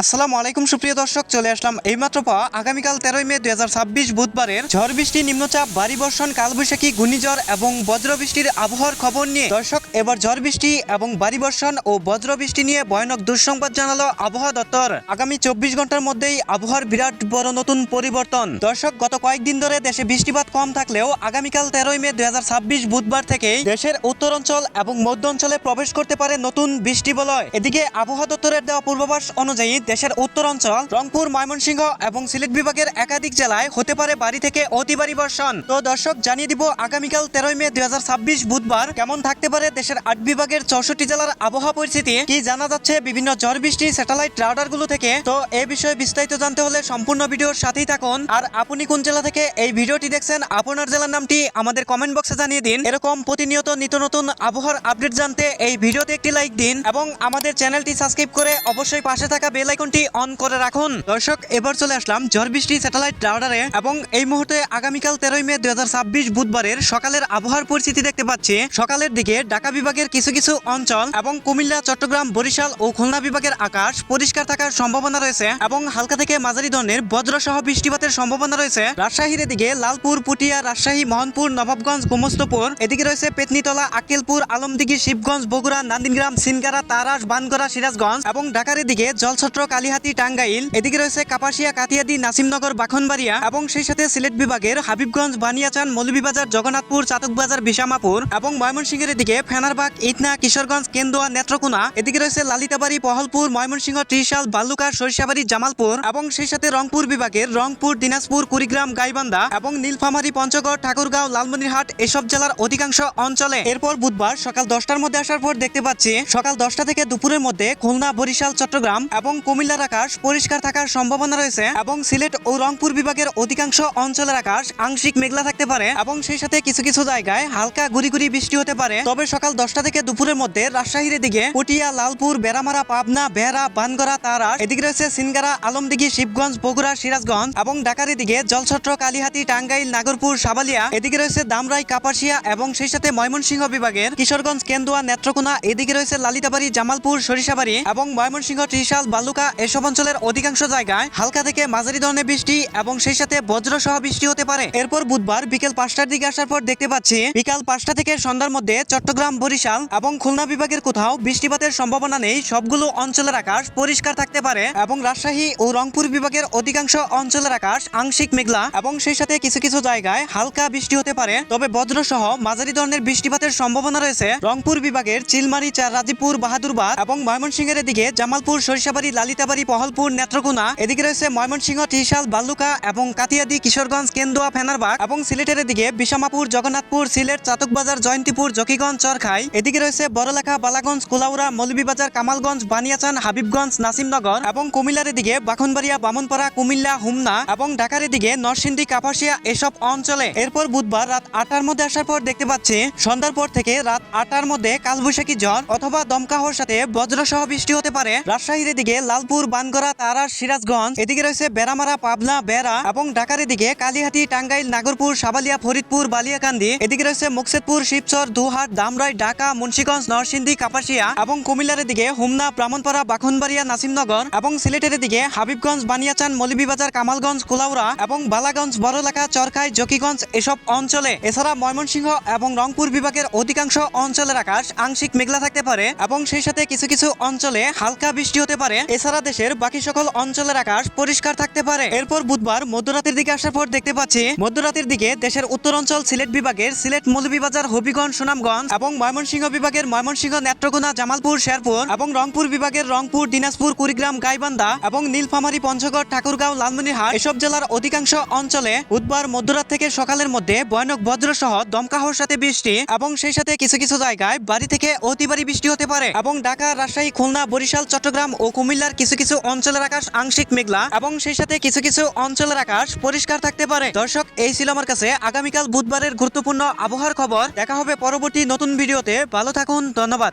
আসসালামু আলাইকুম সুপ্রিয় দর্শক, চলে আসলাম এইমাত্র পাওয়া আগামীকাল 13 মে 2026 বুধবারের ঝড় বৃষ্টি, নিম্নচাপ, ভারী বর্ষণ, কালবৈশাখী, ঘূর্ণিঝড় এবং বজ্রবৃষ্টির আবহাওয়ার খবর নিয়ে। দর্শক, এবার ঝড় বৃষ্টি এবং ভারী বর্ষণ ও বজ্রবৃষ্টি নিয়ে ভয়ানক দুঃসংবাদ জানালো আবহাওয়া দপ্তর। আগামী 24 ঘন্টার মধ্যেই আবহাওয়ার বিরাট বড় নতুন পরিবর্তন। দর্শক, গত কয়েকদিন ধরে দেশে বৃষ্টিপাত কম থাকলেও আগামীকাল 13 মে 2026 বুধবার থেকেই দেশের উত্তরাঞ্চল এবং মধ্য অঞ্চলে প্রবেশ করতে পারে নতুন বৃষ্টি বলয়। এদিকে আবহাওয়া দপ্তরের দেওয়া পূর্বাভাস অনুযায়ী দেশের উত্তরাঞ্চল, রংপুর, ময়মনসিংহ এবং সিলেট বিভাগের একাধিক জেলায় হতে পারে ভারী থেকে অতি ভারী বর্ষণ। তো দর্শক, জানিয়ে দিব আগামীকাল 13 মে 2026 বুধবার কেমন থাকতে পারে দেশের 8 বিভাগের 64 জেলার আবহাওয়া পরিস্থিতি, কি জানা যাচ্ছে বিভিন্ন ঝড় বৃষ্টি স্যাটেলাইট রাডারগুলো থেকে। তো এই বিষয়ে বিস্তারিত জানতে হলে সম্পূর্ণ ভিডিওর সাথেই থাকুন। আর আপনি কোন জেলা থেকে এই ভিডিওটি দেখছেন, আপনার জেলার নামটি আমাদের কমেন্ট বক্সে জানিয়ে দিন। এরকম প্রতিনিয়ত নিত্য নতুন আবহাওয়ার আপডেট জানতে এই ভিডিওতে একটি লাইক দিন এবং আমাদের চ্যানেলটি সাবস্ক্রাইব করে অবশ্যই পাশে থাকা বেল আইকনটি অন করে রাখুন। দর্শক, এবার চলে আসলাম ঝড় বৃষ্টি স্যাটেলাইট রাডারে এবং এই মুহূর্তে আগামীকাল 13 মে 2026 বুধবারের সকালের আবহাওয়ার পরিস্থিতি দেখতে পাচ্ছি। সকালের দিকে ঢাকা বিভাগের কিছু কিছু অঞ্চল এবং কুমিল্লা, চট্টগ্রাম, বরিশাল ও খুলনা বিভাগের আকাশ পরিষ্কার থাকার সম্ভাবনা রয়েছে এবং হালকা থেকে মাঝারি ধরনের বজ্রসহ বৃষ্টিপাতের সম্ভাবনা রয়েছে। রাজশাহীর এদিকে লালপুর, পুটিয়া, রাজশাহী, মোহনপুর, নবাবগঞ্জ, গোমস্তপুর, এদিকে রয়েছে পেতনিতলা, আক্কেলপুর, আলমদিঘি, শিবগঞ্জ, বগুড়া, নান্দিনগ্রাম, সিনগারা, তারাস, বানগড়া, সিরাজগঞ্জ এবং ঢাকার এদিকে জলছত্র, কালিহাতি, টাঙ্গাইল, এদিকে রয়েছে কাপাসিয়া, কাতিয়াদি, নাসিমনগর, বাখনবাড়িয়া এবং সেই সাথে সিলেট বিভাগের হাবিবগঞ্জ, বানিয়াচান, মৌলভীবাজার, জগন্নাথপুর, চাতকবাজার, বিশামাপুর এবং ময়মনসিংহের এদিকে ফেনারবাগ, ইটনা, কিশোরগঞ্জ, কেন্দুয়া, নেত্রকোনা, এদিকে রয়েছে লালিতাবাড়ি, পহলপুর, ময়মনসিংহ, ত্রিশাল, বালুকা, সরিষাবাড়ি, জামালপুর এবং সেই সাথে রংপুর বিভাগের রংপুর, দিনাজপুর, কুড়িগ্রাম, গাইবান্ধা এবং নীলফামারী, পঞ্চগড়, ঠাকুরগাঁও, লালমনিরহাট এসব জেলার অধিকাংশ অঞ্চলে। এরপর বুধবার সকাল 10টার মধ্যে আসার পর দেখতে পাচ্ছি সকাল 10টা থেকে দুপুরের মধ্যে খুলনা, বরিশাল, চট্টগ্রাম এবং কুমিল্লার আকাশ পরিষ্কার থাকার সম্ভাবনা রয়েছে এবং সিলেট ও রংপুর বিভাগের অধিকাংশ অঞ্চলের আকাশ আংশিক মেঘলা থাকতে পারে এবং সেই সাথে কিছু কিছু জায়গায় হালকা গুড়ি গুড়ি বৃষ্টি হতে পারে। তবে সকাল 10টা থেকে দুপুরের মধ্যে রাজশাহীর এদিকে পুটিয়া, লালপুর, বেড়ামারা, পাবনা, বেহরা, বানগড়া, তারাস, এদিকে রয়েছে সিনগারা, আলমদিঘি, শিবগঞ্জ, বগুড়া, সিরাজগঞ্জ এবং ঢাকার এদিকে জলছত্র, কালিহাতি, টাঙ্গাইল, নাগরপুর, সাবালিয়া, এদিকে রয়েছে দামরাই, কাপাসিয়া এবং সেই সাথে ময়মনসিংহ বিভাগের কিশোরগঞ্জ, কেন্দুয়া, নেত্রকোনা, এদিকে রয়েছে লালিতাবাড়ি, জামালপুর, সরিষাবাড়ি এবং ময়মনসিংহ, ত্রিশাল, বালুকা এসব অঞ্চলের অধিকাংশ জায়গায় হালকা থেকে মাঝারি ধরনের বৃষ্টি এবং সেই সাথে বজ্রসহ বৃষ্টি হতে পারে। এরপর বুধবার বিকেল 5টার দিকে আসার পর দেখতে পাচ্ছি বিকাল 5টা থেকে সন্ধ্যার মধ্যে চট্টগ্রাম, বরিশাল এবং খুলনা বিভাগের কোথাও বৃষ্টিপাতের সম্ভাবনা নেই। সবগুলো অঞ্চলের আকাশ পরিষ্কার থাকতে পারে এবং রাজশাহী ও রংপুর বিভাগের অধিকাংশ অঞ্চলের আকাশ আংশিক মেঘলা এবং সেই সাথে কিছু কিছু জায়গায় হালকা বৃষ্টি হতে পারে। তবে বজ্রসহ মাঝারি ধরনের বৃষ্টিপাতের সম্ভাবনা রয়েছে রংপুর বিভাগের চিলমারি, রাজীবপুর, বাহাদুরবাদ এবং ময়মনসিংহের এদিকে জামালপুর, সরিষাবাড়ি, লালিতাবাড়ি, পহলপুর, নেত্রকোনা, এদিকে রয়েছে ময়মনসিংহ, ত্রিশাল, বালুকা এবং কাতিয়াদি, কিশোরগঞ্জ, কেন্দুয়া, ফেনারবাগ এবং সিলেটের এদিকে বিশামাপুর, জগন্নাথপুর, সিলেট, চাতকবাজার, জয়ন্তীপুর, জকিগঞ্জ, চরখাই, এদিকে রয়েছে বড়লেখা, বালাগঞ্জ, কুলাউড়া, মৌলভীবাজার, কামালগঞ্জ, বানিয়াচান, হাবিবগঞ্জ, নাসিমনগর এবং কুমিল্লার এদিকে বাখনবাড়িয়া, বামনপাড়া, কুমিল্লা, হুমনা এবং ঢাকার এদিকে নরসিংদী, কাপাসিয়া এসব অঞ্চলে। এরপর বুধবার রাত 8টার মধ্যে আসার পর দেখতে পাচ্ছি সন্ধ্যার পর থেকে রাত 8টার মধ্যে কালবৈশাখী ঝড় অথবা দমকা হওয়ার সাথে বজ্রসহ বৃষ্টি হতে পারে। রাজশাহীর এদিকে লালপুর, বানগড়া, তারাস, সিরাজগঞ্জ, এদিকে রয়েছে বেড়ামারা, পাবনা, বেড়া এবং ঢাকার এদিকে কালিহাতি, টাঙ্গাইল, নাগরপুর, সাবালিয়া, ফরিদপুর, বালিয়াকান্দি, এদিকে রয়েছে মুকসেদপুর, শিবচর, দুহাট, দামরাই, ঢাকা, মুন্সিগঞ্জ, নরসিংদী, কাপাসিয়া এবং কুমিল্লার এদিকে হুমনা, ব্রাহ্মণপাড়া, বাখনবাড়িয়া, নাসিমনগর এবং সিলেটের এদিকে হাবিবগঞ্জ, বানিয়াচান, মৌলভীবাজার, কামালগঞ্জ, কুলাউড়া এবং বালাগঞ্জ, বড়লেখা, চরখাই, জকিগঞ্জ এসব অঞ্চলে। এছাড়া ময়মনসিংহ এবং রংপুর বিভাগের অধিকাংশ অঞ্চলের আকাশ আংশিক মেঘলা থাকতে পারে এবং সেই সাথে কিছু কিছু অঞ্চলে হালকা বৃষ্টি হতে পারে। এছাড়া দেশের বাকি সকল অঞ্চলের আকাশ পরিষ্কার থাকতে পারে। এরপর বুধবার মধ্যরাতের দিকে আসার পর দেখতে পাচ্ছি মধ্যরাতের দিকে দেশের উত্তরাঞ্চল, সিলেট বিভাগের সিলেট, মৌলভীবাজার, হবিগঞ্জ, সুনামগঞ্জ এবং ময়মনসিংহ বিভাগের ময়মনসিংহ, নেত্রকোনা, জামালপুর, শেরপুর এবং রংপুর বিভাগের রংপুর, দিনাজপুর, কুড়িগ্রাম, গাইবান্ধা এবং নীলফামারী, পঞ্চগড়, ঠাকুরগাঁও, লালমনিরহাট এসব জেলার অধিকাংশ অঞ্চলে বুধবার মধ্যরাত থেকে সকালের মধ্যে ভয়ানক বজ্রসহ দমকা হওয়ার সাথে বৃষ্টি এবং সেই সাথে কিছু কিছু জায়গায় ভারী থেকে অতি ভারী বৃষ্টি হতে পারে এবং ঢাকা, রাজশাহী, খুলনা, বরিশাল, চট্টগ্রাম ও কুমিল্লার কিছু কিছু অঞ্চলের আকাশ আংশিক মেঘলা এবং সেই সাথে কিছু কিছু অঞ্চলের আকাশ পরিষ্কার থাকতে পারে। দর্শক, এই ছিল আমার কাছে আগামীকাল বুধবারের গুরুত্বপূর্ণ আবহাওয়ার খবর। দেখা হবে পরবর্তী নতুন ভিডিওতে। ভালো থাকুন, ধন্যবাদ।